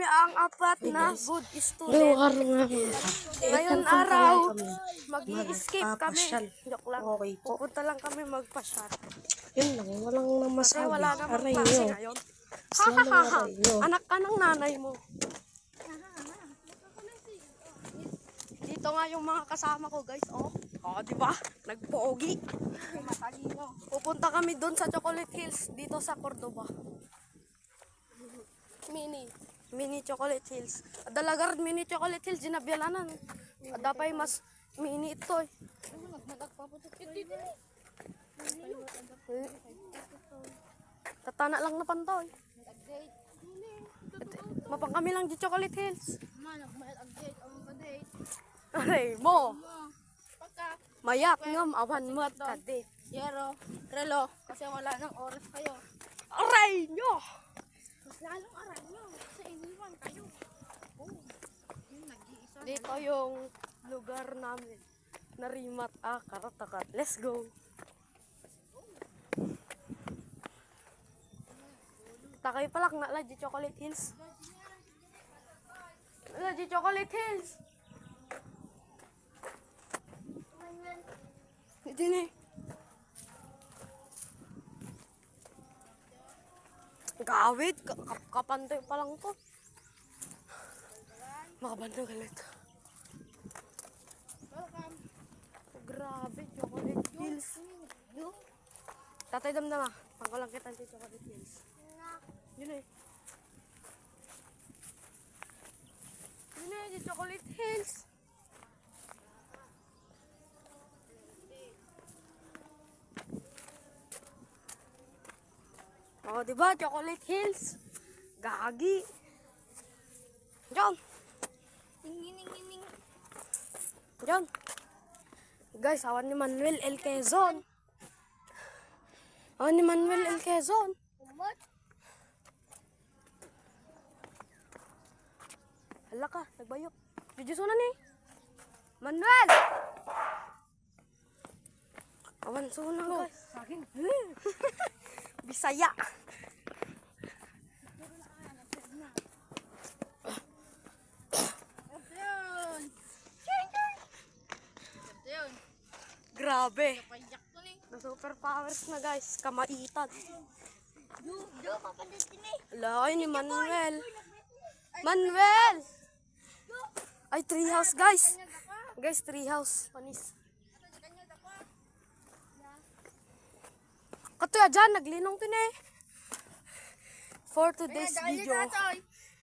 Ang apat na good student. Ngayon araw, mag-i-escape kami. Joke lang. Okay po. Pupunta lang kami magpa-shot. Yun lang, walang Kasi masabi. wala namang Aray klase nyo. ngayon. Salang aray nyo. Anak ka ng nanay mo. Dito nga yung mga kasama ko, guys. Oh, di ba? Nagpogi. Pupunta kami doon sa Chocolate Hills dito sa Cordoba. Mini Chocolate Hills. Dalagar mini Chocolate Hills ginabyalanan. Dapay mas mini ito eh. Tatana lang na pantoy. Mapang kami lang di Chocolate Hills. Aray mo. Mayat ngam awan mat kade. Yero, relo, kasi wala nang oras kayo. Aray nyo. Mas lalong aral nyo, kasi iniwan kayo. Oh, yung nag-iisa. Dito yung lugar namin. Narimat karatakat. Let's go. Takay palak na di Chocolate Hills. Di Chocolate Hills. Hindi na eh. Gawid, kapantoy pa lang to. Makabantang galit. Grabe, Chocolate Hills. Tatay damdama, pangkulang kita si Chocolate Hills. Yun eh. Yun eh, di Chocolate Hills. Oh, diba? Chocolate Hills. Gagi. Diyan. Diyan. Guys, awan ni Manuel L. Quezon. Awan ni Manuel L. Quezon. Hala ka, nagbayok. Jujusunan eh. Manuel! Awan sunan guys. Sakin. Bisaya. Grabe. Na superpowers na guys. Kamaitan. Alay ni Manuel. Manuel! Ay, treehouse guys. Guys, treehouse. Panis. Katuya dyan, naglinong tin eh. For today's video.